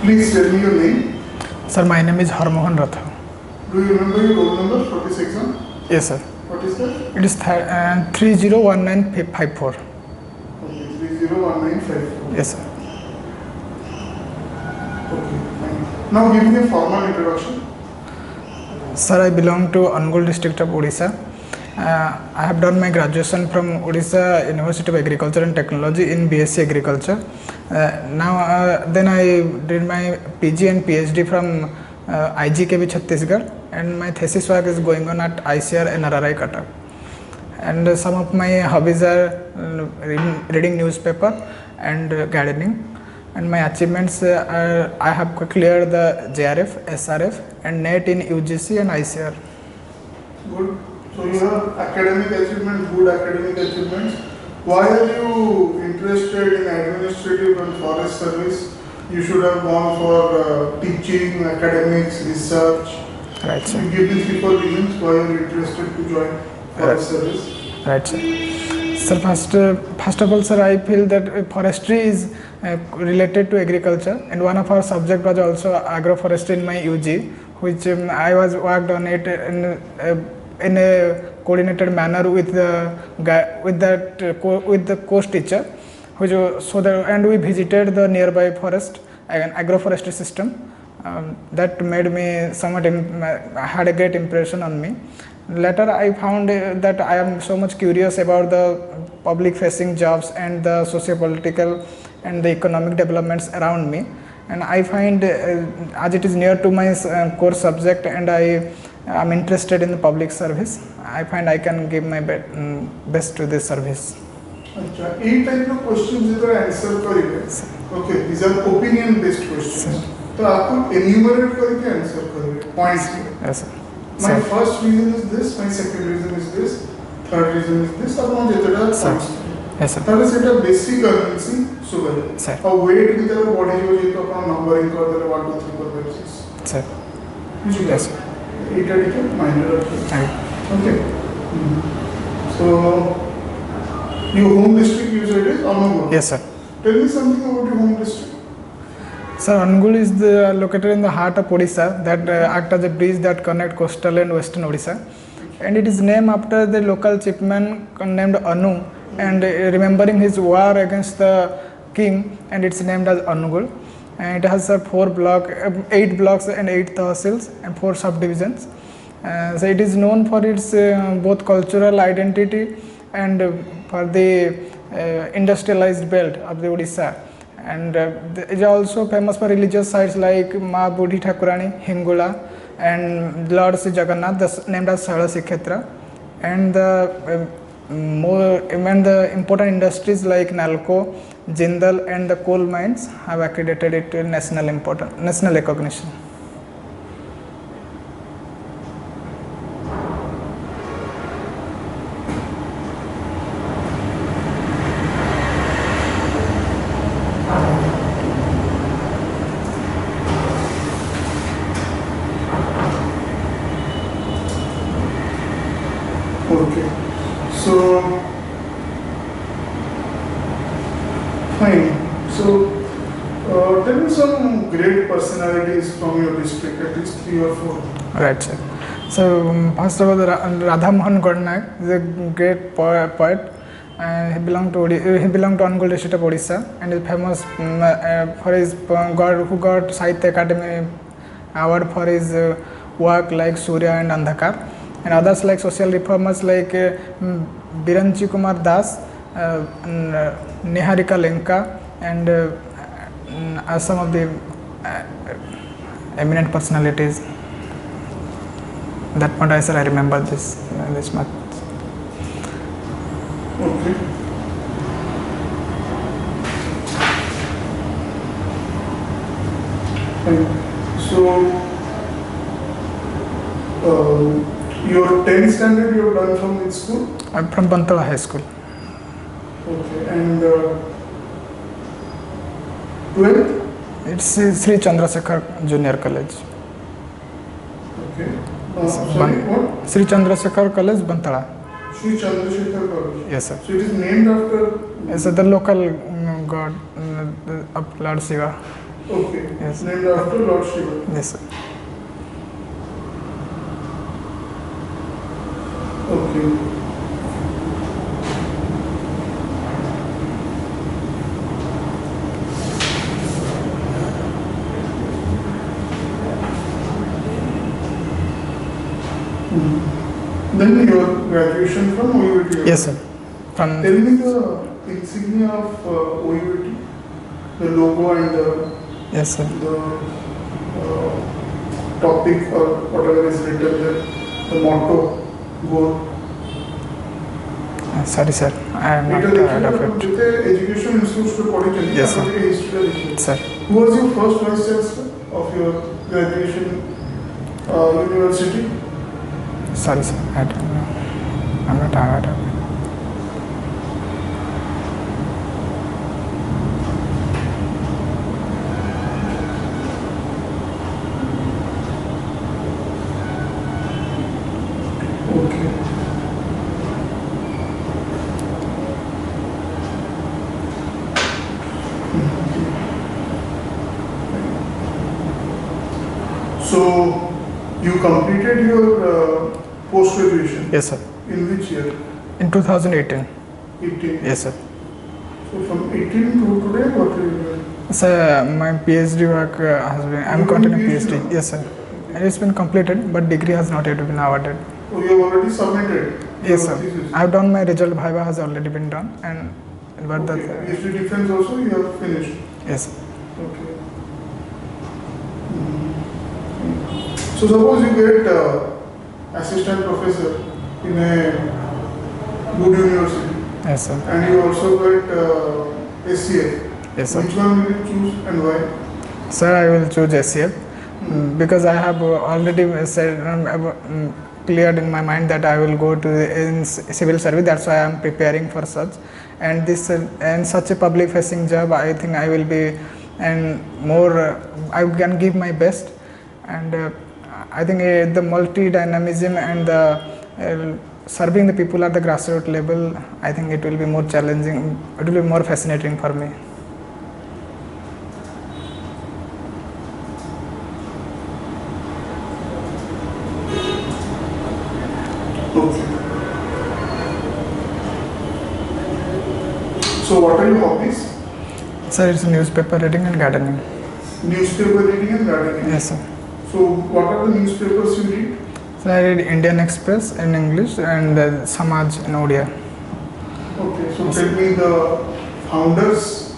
Please tell me your name. Sir, my name is Harmohan Ratha. Do you remember your roll number for this exam? Yes, sir. What is that? It is 301954. Okay, 301954. Yes, sir. Okay, fine. Now give me a formal introduction. Sir, I belong to Angul district of Odisha. I have done my graduation from Odisha University of Agriculture and Technology in BSc Agriculture. Then I did my PG and PhD from IGKB Chhattisgarh, and my thesis work is going on at ICR NRRI Cuttack. And some of my hobbies are reading newspaper and gardening. And my achievements are I have cleared the JRF, SRF and NET in UGC and ICR. Good. So you have academic achievements, good academic achievements. Why are you interested in administrative and forest service? You should have gone for teaching, academics, research. Right, sir. You give me 3-4 reasons why you are interested to join forest service. Right, sir. Sir, first of all, sir, I feel that forestry is related to agriculture, and one of our subject was also agroforestry in my UG, which I was worked on it in a coordinated manner with the course teacher, and we visited the nearby forest and agroforestry system. That made me somewhat had a great impression on me. Later, I found that I am so much curious about the public facing jobs and the socio-political and the economic developments around me, and I find as it is near to my core subject and I am interested in the public service, I find I can give my best to this service. अच्छा, एक type का question जिधर answer करेंगे, okay, these are opinion based questions, तो आपको enumerate करके answer करेंगे points में. Yes, sir. My first reason is this, my second reason is this, third reason is this, अब हम जितना points. Yes, sir. ताकि सेटा basic currency सुबह. Sir. और weight की तरह body जो जी तो अपना numbering कर देले 1 2 3 4 5 6. Sir. Yes. Eta ठीक है, minor. Okay. So your home district you said is Angul. Yes, sir. Tell me something about your home district. Sir, Angul is located in the heart of Odisha that acts as a bridge that connects coastal and western Odisha, and it is named after the local chiefman named Anu, and remembering his war against the king, and it's named as Angul. And it has 8 blocks and 8 tahsils and 4 subdivisions. So it is known for its both cultural identity and for the industrialized belt of the Odisha. And it is also famous for religious sites like Ma Budhi Thakurani, Hingula, and Lord Sri Jagannath, named as Shala Sikhetra. And the important industries like Nalco, Jindal, and the coal mines have accredited it to national recognition. Okay, so fine. So tell me some great personalities from your district, at least 3 or 4. Right, sir. So first of all, Radha Mohan Godnaik is a great poet. He belonged to Angul district of Odisha and is famous for his who got Sahitya Academy award for his work like Surya and Andhakar, and others like social reformers like Biranchi Kumar Das, Niharika Lenka, and some of the eminent personalities. That point, I remember this much. Okay. So, your 10th standard you have done from which school? I'm from Bantala High School. Okay, and 12th? It's Sri Chandrasekhar Junior College. Okay. Sorry, what? Sri Chandrasekhar College, Bantala. Sri Chandrasekhar College. Yes, sir. So it is named after? Yes, sir, the local god of Lord Shiva. Okay. Yes. Named after Lord Shiva. Yes, sir. Okay. Then your graduation from OUT. Yes, sir. From Tell me the insignia of OUT, the logo and yes, sir. the topic or whatever is written there, the motto, goal. Sorry, sir. I am not Because aware of it. जितने education institutes पे पढ़ी थी, Yes, sir. आपके history लिखी। Sir. Who was your first vice chancellor of your graduation university? Sorry, sir. I don't know. I'm not aware of it. Okay. So you completed your post graduation Yes, sir. in which year? In 2018. 18. Yes, sir. So from 18 to today, what are you doing? Sir, my PhD work has been. I'm You continuing doing PhD PhD. now? Yes, sir. And it's been completed, but degree has not yet been awarded. Oh, you have already submitted. Yes, your sir. thesis. I've done my result. Viva has already been done, and but Okay. that. PhD defense also you have finished. Yes. Okay. So suppose you get assistant professor in a good university, Yes, sir. and you also get SCF. Yes, sir. Which one will you choose and why? Sir, I will choose SCF because I have already said cleared in my mind that I will go to in civil service. That's why I am preparing for such. And this and such a public facing job, I think I will be and more. I can give my best, and I think the multi dynamism and the serving the people at the grassroots level, I think it will be more challenging. It will be more fascinating for me. Okay. So what are your hobbies? Sir, it's newspaper reading and gardening. Newspaper reading and gardening. Yes, sir. So what are the newspapers you read? So I read Indian Express in English and Samaj in Odia. Okay, so tell me the founders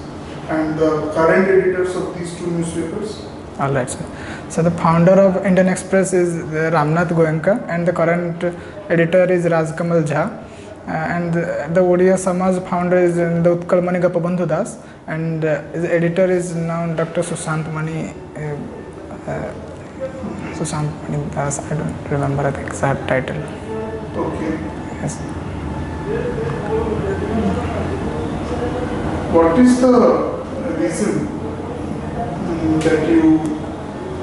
and the current editors of these two newspapers. All right, sir. So the founder of Indian Express is Ramnath Goenka, and the current editor is Rajkamal Jha. And the Odia Samaj founder is the Utkalmani Gopabandhu Das, and his editor is now Dr. Sushant Mani. Sushant Mani Das, I don't remember the exact title. Okay. Yes. What is the reason that you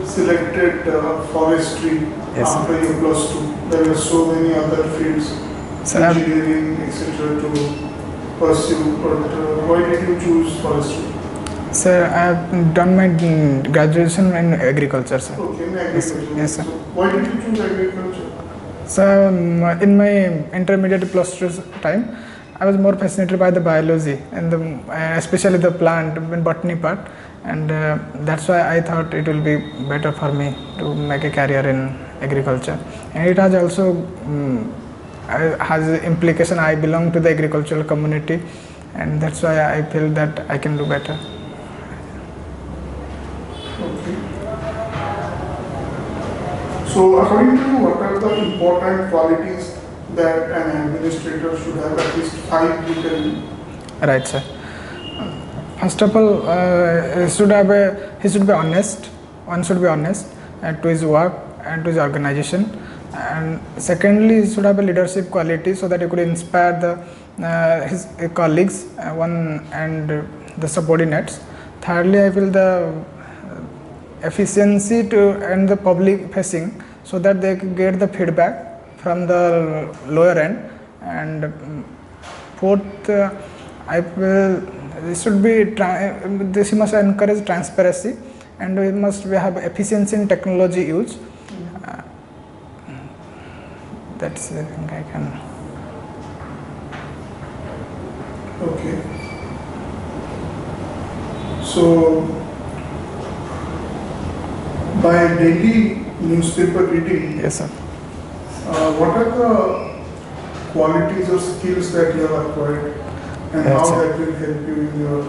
selected forestry Yes, sir. after your plus two? There were so many other fields, Sir, I've- engineering, etc. to pursue, but why did you choose forestry? Sir, I have done my graduation in agriculture, sir. Okay, in Yes, sir. agriculture. Yes, sir. So why did you choose agriculture? So in my intermediate plus two time, I was more fascinated by the biology and especially the plant and botany part, and that's why I thought it will be better for me to make a career in agriculture. And it has also has implication. I belong to the agricultural community, and that's why I feel that I can do better. Okay. So according to you, what are the important qualities that an administrator should have? At least 5 you tell me. Right, sir. First of all, he should be honest. One should be honest to his work and to his organization. And secondly, he should have a leadership quality so that he could inspire his colleagues and the subordinates. Thirdly, I feel the efficiency and the public facing so that they can get the feedback from the lower end. And fourth, I feel this should be this must encourage transparency, and we must have efficiency in technology use. That's the thing I can. Okay. So, by daily newspaper reading, Yes, sir. what are the qualities or skills that you have acquired, and Yes, how sir. that will help you in your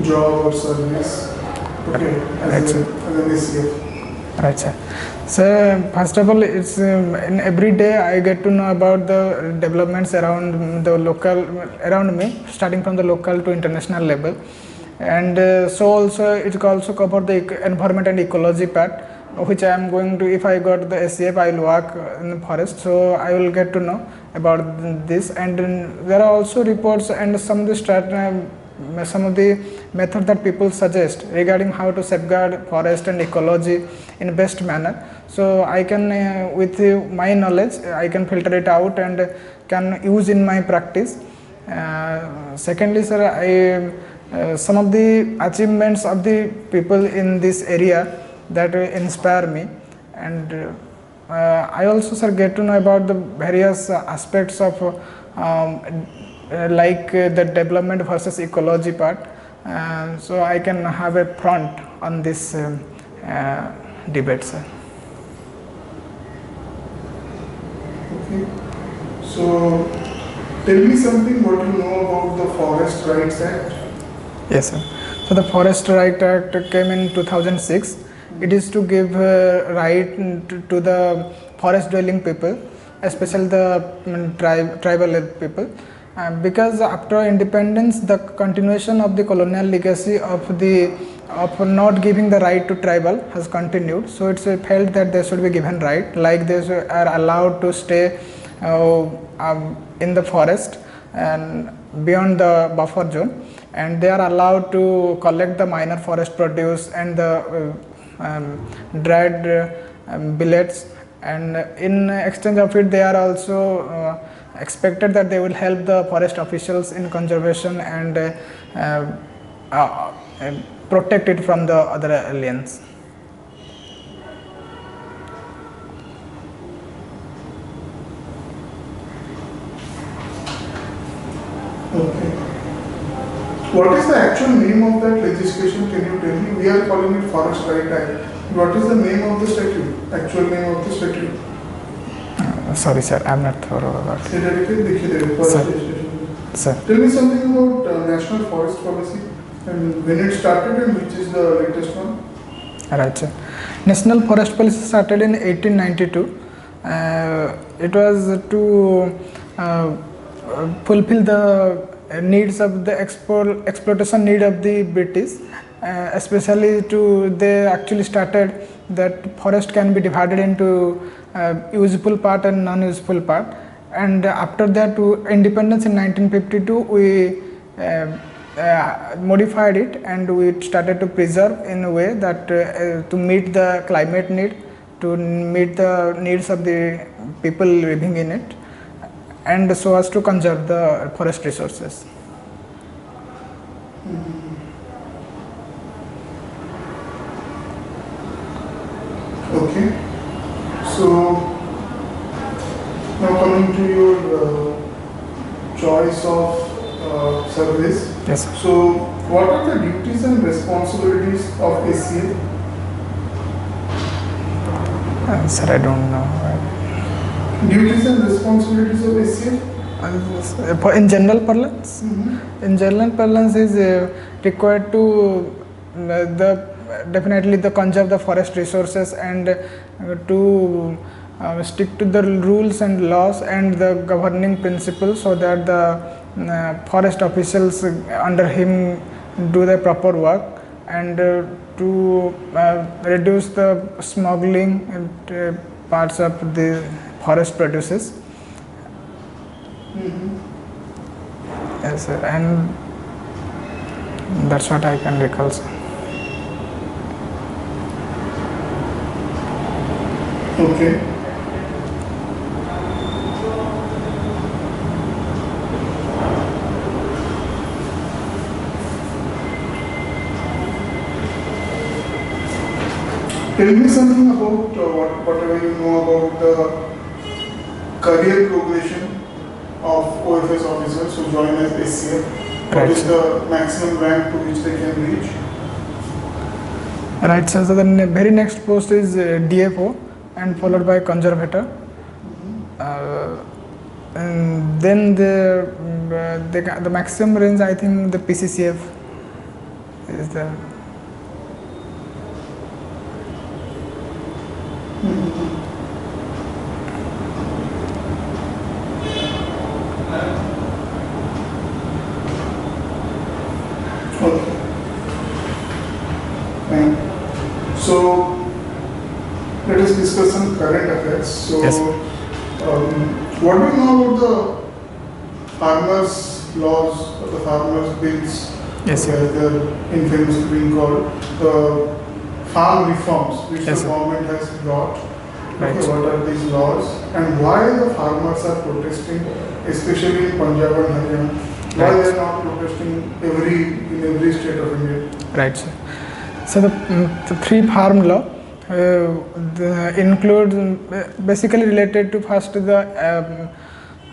job or service? Okay, Right, as sir. an ACF. Right, sir. So first of all, it's in every day I get to know about the developments around the local, around me, starting from the local to international level, and so also it also cover the environment and ecology part, which I am going to. If I got the SCF, I will work in the forest, so I will get to know about this, and there are also reports and some of the some of the method that people suggest regarding how to safeguard forest and ecology in best manner. So I can with my knowledge I can filter it out and can use in my practice. Secondly, sir, I some of the achievements of the people in this area that inspire me, and I also, sir, get to know about the various aspects of the development versus ecology part, so I can have a front on this debate, sir. Okay. So, tell me something what you know about the Forest Rights Act. Yes, sir. So the Forest Right Act came in 2006. It is to give right to the forest dwelling people, especially the tribal people. Because after independence, the continuation of the colonial legacy of not giving the right to tribal has continued. So it's felt that they should be given right, like they are allowed to stay in the forest and beyond the buffer zone, and they are allowed to collect the minor forest produce and the dried billets, and in exchange of it they are also expected that they will help the forest officials in conservation and protect it from the other aliens. Okay. What is the actual name of that legislation? Can you tell me? We are calling it Forest Right Act. What is the name of the statute? Actual name of the statute? Sorry, sir, I am not thorough about it. Sir. Tell me something about National Forest Policy and when it started and which is the latest one. Right, sir. National Forest Policy started in 1892. It was to fulfill the needs of the exploitation need of the British, especially they actually started that forest can be divided into useful part and non-useful part, and after that independence in 1952 we modified it and we started to preserve in a way that to meet the climate need, to meet the needs of the people living in it, and so as to conserve the forest resources. Okay. So now coming to your choice of service. Yes, sir. So what are the duties and responsibilities of ACF? Sir, I don't know. Duties and responsibilities of ACF? In general parlance, in general parlance is required to definitely conserve the forest resources and to stick to the rules and laws and the governing principles, so that the forest officials under him do the proper work, and to reduce the smuggling and parts of the forest produces. Yes, sir, and that's what I can recall, sir. Okay. Tell me something about whatever you know about the career progression of OFS officers who join as SCF. What Right, is sir. the maximum rank to which they can reach? Right, sir. So the very next post is DFO and followed by conservator. And then the maximum range, I think the PCCF is the. Okay. Fine. So let us discuss some current affairs. So, Yes. what do you know about the farmers' laws or the farmers' bills? Yes, sir. They're infamously being called the farm reforms which Yes, the sir. government has brought. Right. Okay, what are these laws and why the farmers are protesting, especially in Punjab and Haryana? Why Right. they are not protesting in every state of India? Right, sir. So the three farm law include basically related to first the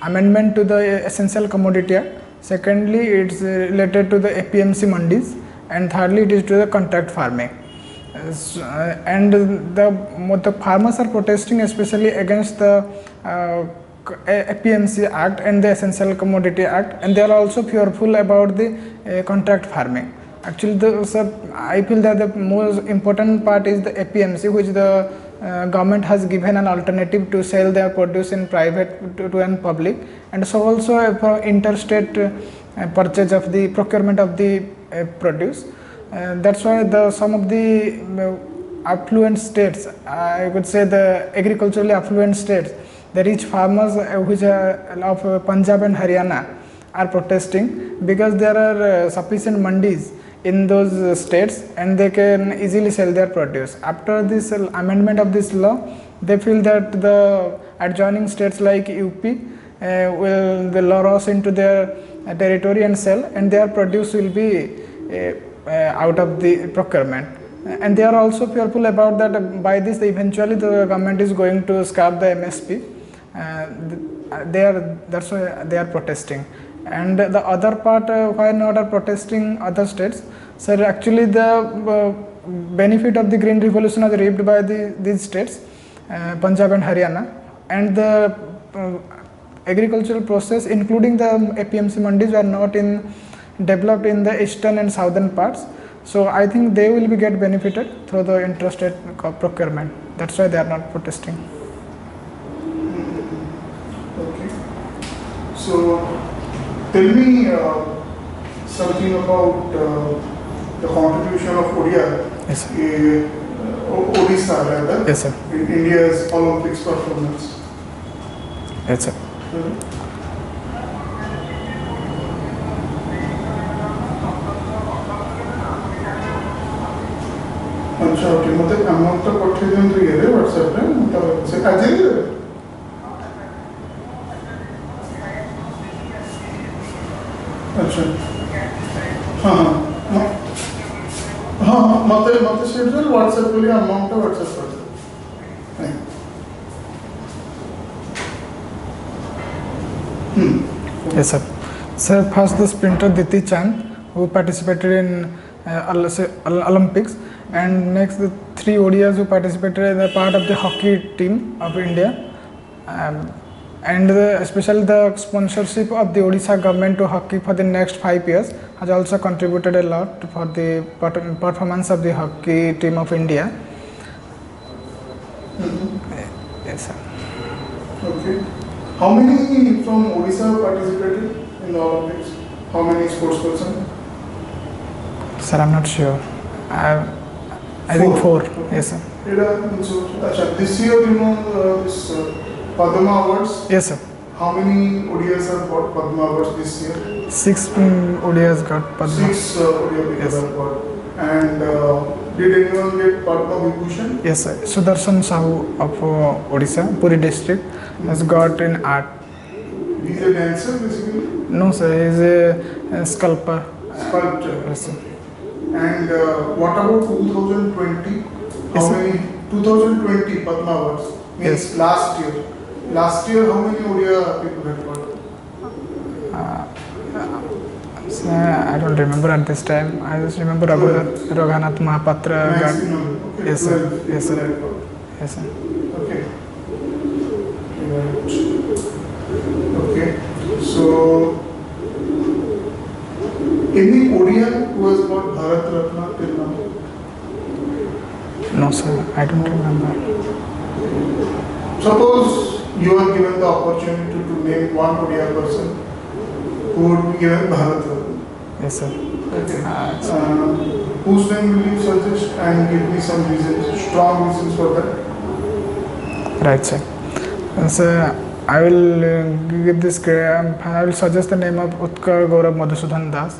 amendment to the essential commodity act. Secondly, it's related to the APMC mandis, and thirdly, it is to the contract farming. And the farmers are protesting especially against the APMC Act and the Essential Commodity Act, and they are also fearful about the contract farming. Actually, I feel that the most important part is the APMC, which the government has given an alternative to sell their produce in private to an public, and so also for interstate purchase of the procurement of the produce. That's why some of the affluent states, I would say the agriculturally affluent states, the rich farmers which are of Punjab and Haryana are protesting because there are sufficient mandis in those states and they can easily sell their produce. After this amendment of this law, they feel that the adjoining states like UP will lure into their territory and sell, and their produce will be out of the procurement. And they are also fearful about that by this eventually the government is going to scrap the MSP. That's why they are protesting. And the other part, why not are protesting other states? So actually the benefit of the green revolution is reaped by these states, Punjab and Haryana, and the agricultural process including the APMC mandis are not developed in the eastern and southern parts. So I think they will be get benefited through the interstate procurement. That's why they are not protesting. Okay. So tell me something about the contribution of Odia, Yes, sir. Odisha rather, Yes, sir. in India's Olympics performance. Yes, sir. अच्छा okay मतलब amount तो पठे दियंतु ये रे WhatsApp रे मतलब से आज ही अच्छा हाँ हाँ हाँ मते शेयर कर व्हाट्सएप के लिए अमाउंट तो व्हाट्सएप कर Yes, sir. Sir, first the sprinter Diti Chand, who participated in Olympics, and next the three ODIs who participated in the part of the hockey team of India, and especially the sponsorship of the Odisha government to hockey for the next 5 years has also contributed a lot for the performance of the hockey team of India. Yes, sir. Okay. How many from Odisha participated in the Olympics? How many sportspersons? Sir, I'm not sure. I think 4. Yes, sir. This year, you know, this Padma Awards. Yes, sir. How many ODIs have got Padma Awards this year? 6 ODIs got Padma. 6 ODI Yes. have got. And did anyone get Padma Vibhushan? Yes, sir. Sudarshan Sahu of Odisha, Puri district, has got in art. He's a dancer basically? No, sir. He is a sculptor. Sculptor. Yes, sir. And what about 2020? How Yes, sir. many 2020 Padma Awards means Yes. last year. Last year, how many Odia people had got? So, I don't remember at this time. I just remember Raghunatha Mahapatra got. Maximum. Okay, Yes, sir. 12 Yes, people sir. had got. Yes, sir. Okay. Right. Okay. So, any Odia who has got Bharat Ratna till now? No, sir. I don't remember. Suppose you are given the opportunity to name one Odia person who would be given Bharat Ratna. Yes, sir. Okay. Whose name will you suggest and give me some reasons, strong reasons for that? Right, sir. So, I will give this. I will suggest the name of Utkal Gaurav Madhusudan Das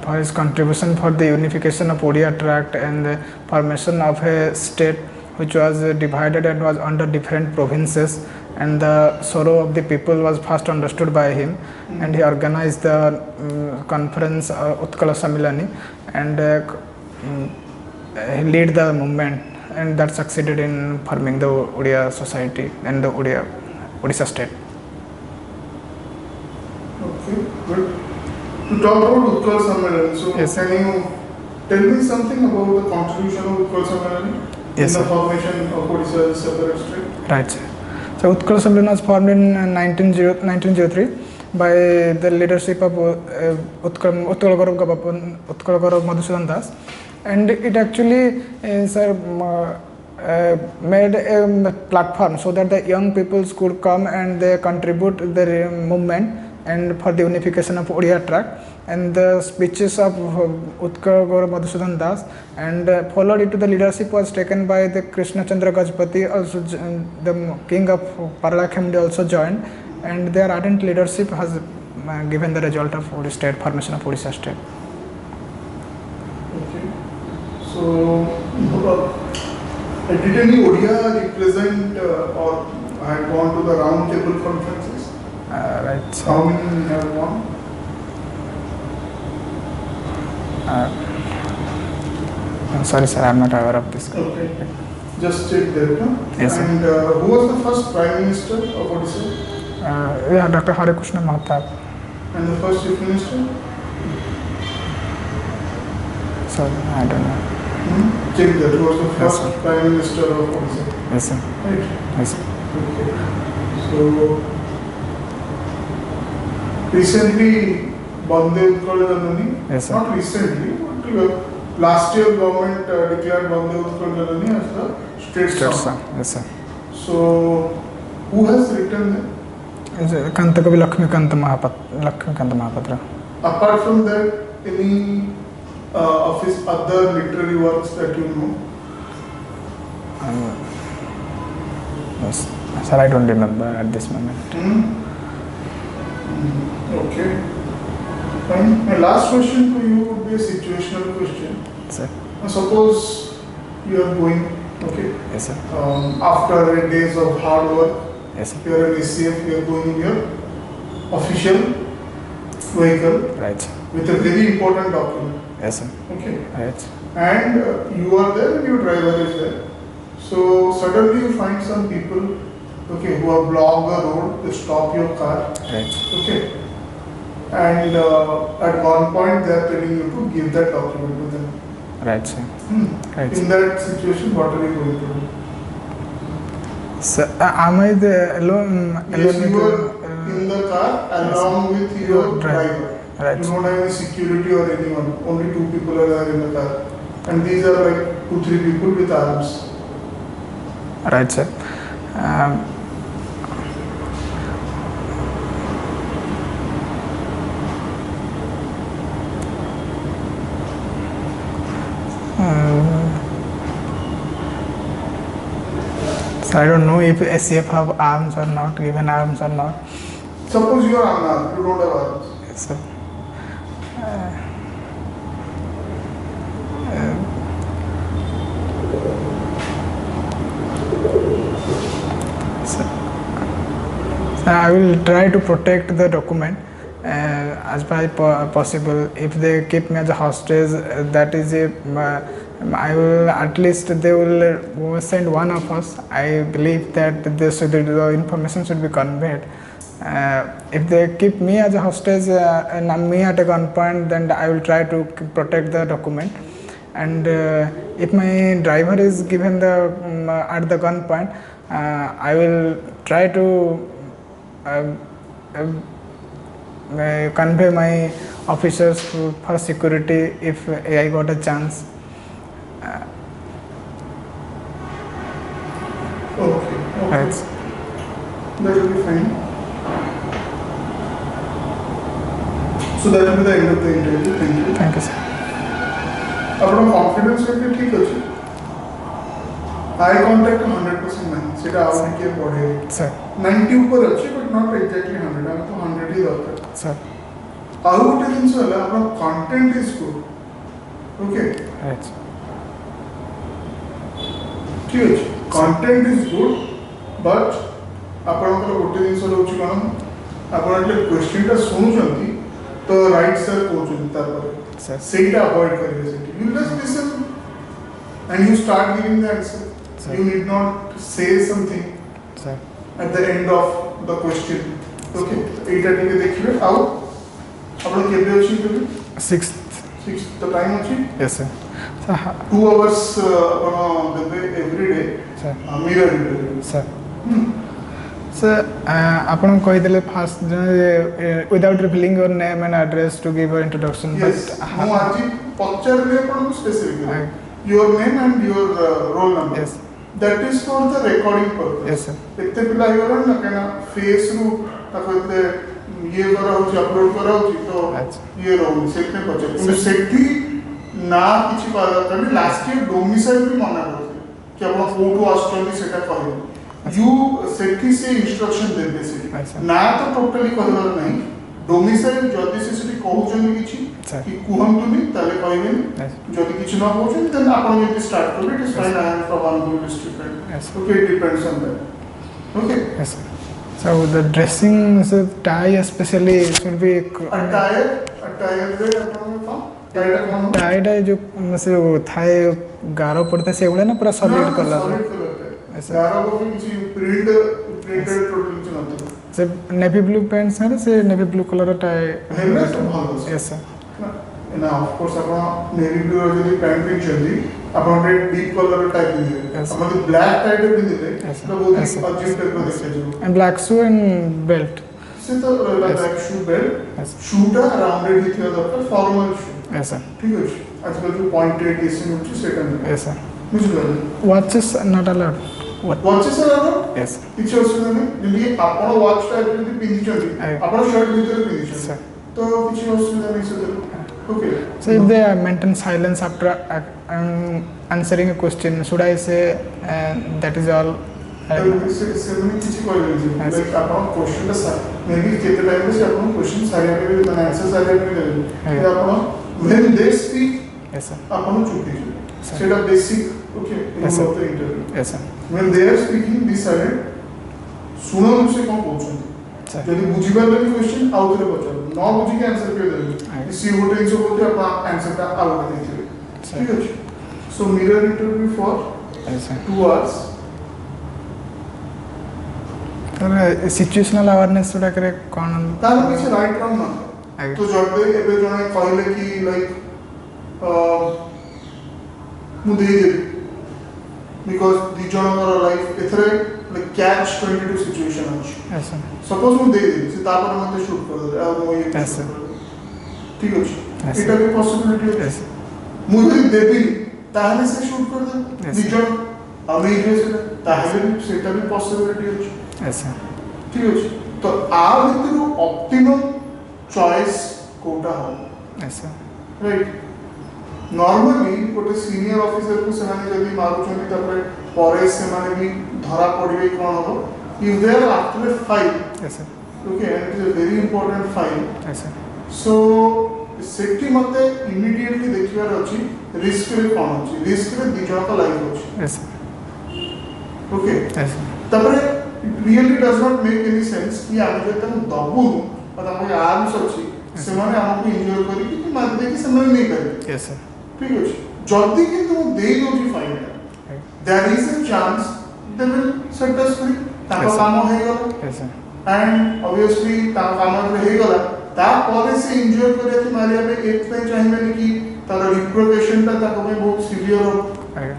for his contribution for the unification of Odia tract and the formation of a state which was divided and was under different provinces, and the sorrow of the people was first understood by him, and he organized the conference Utkala Samilani, and he led the movement, and that succeeded in forming the Odia society and the Odisha state. Okay, good. To talk about Utkal Sammelan, so Yes. can you tell me something about the contribution of Utkal Sammelan Yes, in the sir. formation of Odisha as a separate state? Right, sir. So Utkal Sammelan was formed in 1903 by the leadership of Utkal Gaurav Madhusudan Das, and it actually made a platform so that the young peoples could come and they contribute their movement and for the unification of Odia tract, and the speeches of Utkal Gaurav Madhusudan Das and followed into the leadership was taken by the Krishna Chandra Gajpati, also the king of Paralakhemdi also joined, and their ardent leadership has given the result of Odisha state, formation of Odisha state. Okay. So, did any Odia represent or had gone to the round table conferences? Right, sir. How many have gone? I'm sorry, sir, I'm not aware of this. Okay. Just check that. No? Yes, sir. And who was the first Prime Minister of Odisha? Yeah, Dr. Hare Krishna Mahatab. And the first Chief Minister? Sorry, I don't know. Check that. Who was the Yes, first sir. Prime Minister of Odisha? Yes, sir. Right. Yes, sir. Okay. So, recently, Bande Utkal Janani, Yes, sir. not recently, but last year government declared Bande Utkal Janani as the state State song. song. Yes, sir. So, who has written that? Kantakavi Lakshmikanta Mahapatra. Apart from that, any of his other literary works that you know? Yes. Sir, I don't remember at this moment. Okay. Fine. My last question to you would be a situational question. Sir. Now, suppose you are going, okay, Yes, sir. after days of hard work, Yes, sir. you are an ACF, you are going in your official vehicle Right. with a very important document. Yes, sir. Okay. Right. And you are there and your driver is there. So suddenly you find some people, okay, who have blocked the road, they stop your car, Right. okay, and at one point they are telling you to give that document to them. Right, sir. Right. In that situation, what are you going to do? Sir, am I the alone? Yes, you are in the car along with your driver. Right. You don't have any security or anyone. Only two people are there in the car. And these are like 2-3 people with arms. Right, sir. So I don't know if SCF have arms or not, given arms or not. Suppose you are unarmed, you don't have arms. Yes, sir. So I will try to protect the document as far as possible. If they keep me as a hostage, that is a I will at least they will send one of us. I believe that the information should be conveyed. If they keep me as a hostage and me at a gunpoint, then I will try to protect the document. And if my driver is given the at the gunpoint, I will try to convey my officers for security if I got a chance. Okay. Right. That will be fine. So that will be the end of the interview. Thank you. Thank you, sir. आपन confidence लेके ठीक अछि eye contact 100% नहीं सेटा out के पड़े sir 90 ऊपर अछि बट नॉट एग्जैक्टली 100 हम तो 100 ही दरकार सर आउ गोटे जिंस होला आपन content is good okay right ठीक अछि कंटेंट इज गुड बट आपन को गोटे जिंस होछि कोन आपन जे क्वेश्चन ता सुनुचंती तो राइट सर कोचुन तापर sir सेटा अवॉइड करिए सेटी you just listen and you start giving the answer. Sir. You need not say something sir at the end of the question. Okay, एटा टिके देखिबे आउ आपण केबे अछि केबे 6th 6 the time अछि yes sir sir 2 hours आपण देबे every day sir mirror interview sir sir आपण कहि देले fast without revealing your name and address to give your introduction yes मु आजि पचरले आपण specific your name and your roll number yes that is for the recording purpose yes sir एते पिला here न केना फेस रु ताको एते ये करा होची अपलोड करा होची तो ये रहू सेते पचर सेठी ना किछि करा तनी लास्ट ईयर डोमिसाइल भी मना करथि कि आपण कोटो आस्ट्रेलिया सेटा कहै यू सेठी से इंस्ट्रक्शन देबे से ना तो टोटली कहबार नहीं डोमिसाइल जदी से सेठी कहउछन किछि कि कुहंतुनी ताले कहबेन जदी किछि न कहउछन देन आपण जदी स्टार्ट करबे it is fine I am from one good district okay it depends on that okay yes sir so the dressing so tie especially should be attire रे आपण का टाइटा कोन tie जो से थाए गारो पड़ता से एवढे ना पूरा सॉलिड कलर ऐसा गारो को किछि प्रिंटेड प्रोडक्ट नथि से नेवी ब्लू पैंट्स है से navy blue colour tie navy तो भलो yes sir ना ऑफ कोर्स आपण नेवी ब्लू जदी पैंट पिनचंदी आपण रे डीप कलर टाइप दिले आपण ब्लैक टाइप पिनदिले तो बहुत अजीब टाइप दिखे जो and black shoe and belt से तो ब्लैक शू बेल्ट शूटा राउंडेड हिथिया दरकार फॉर्मल शू yes sir ठीक अछि आजकल जो पॉइंटेड एसी होची सेटा yes sir बुझलो watches not allowed watches are allowed yes किछि असुविधा नहीं जदी आपण वॉच टाइप जदी पिनचंदी आपण शर्ट भीतर पिनचंदी तो किछि असुविधा नहीं से okay so if they maintain silence after answering a question should I say that is all सेमनी किछि कहले लाइक आपण क्वेश्चन सा मेबी केते टाइम से आपण क्वेश्चन सारे आबे माने आंसर सारे आबे देबे आपण when they speak yes sir आपण चुकी सेटा basic okay yes sir interview yes sir when they are speaking be silent सुनो से कोन कहउछन जदी बुझी पाले क्वेश्चन आउट रे पचर न बुझी के आंसर के देबे सी गोटे इनसो बोलते आपण आंसर ता आउट देथिबे ठीक अछि so mirror interview for yes sir 2 hours तर सिचुएशनल अवेयरनेस उडा करे कोन तार किछ राइट रॉन्ग न तो जब एबे जने कहले कि लाइक मु दे दे बिकॉज़ दी जनकर लाइफ एथरे लाइक कैच 22 सिचुएशन अछि yes sir सपोज मु दे दे से तापर मते शूट कर दे आ मु ये yes sir ठीक अछि एटा भी पॉसिबिलिटी yes मु जदी देबी ताहले से शूट कर दे दी जन अमे जे ताहले सेटा भी पॉसिबिलिटी अछि yes sir ठीक अछि तो आ भितरु ऑप्टिमम चॉइस कोटा हो yes sir राइट नॉर्मली गोटे सीनियर ऑफिसर को सेमाने जदी मारुचोनी तपरे परे सेमाने भी धरा पड़िबे कोन हो if they are after file yes sir okay and it is a very important file yes sir so safety मते इमीडिएटली देखिबार अछि रिस्क रे कोन अछि रिस्क रे दी जण का लाइफ अछि yes sir okay yes sir तपरे it really does not make any sense कि आमे जे तम दबु और हमर आर्म्स अछि सेमाने हमको इंजोय करी कि मान दे कि सेमाने नहीं करे yes sir ठीक अछि जल्दी किंतु दे दोची fine there is a chance they will set us free ताको Yes, sir. काम हो गला Yes, sir. एंड ऑब्वियसली ता काम रे हो गला ता पर से एंजॉय करे थी मारिया पे एक पे चाहिए कि तार रिप्रोकेशन ता ताको में बहुत सीवियर हो Okay.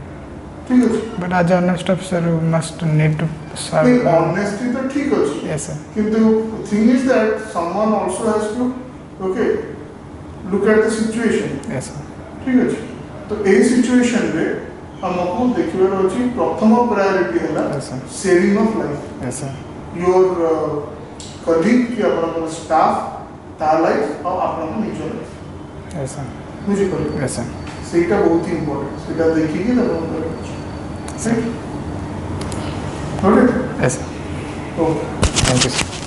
ठीक अछि But as an honest officer, you must need to serve. नहीं ऑनेस्टी तो ठीक अछि Yes, sir. किंतु thing is that someone also has to okay look at the situation Yes, sir. ठीक अछि तो ए सिचुएशन रे हमको देखिबार अछि प्रथम प्रायोरिटी हैला Yes, sir. Saving of life Yes, sir. Your colleague की अपन स्टाफ ता लाइफ और अपन निजर लाइफ Yes, sir. बुझी पड़े Yes, sir. सेटा बहुत ही इंपोर्टेंट सेटा देखिए ना अपन Sir. Noted Yes, sir. Okay Thank you, sir.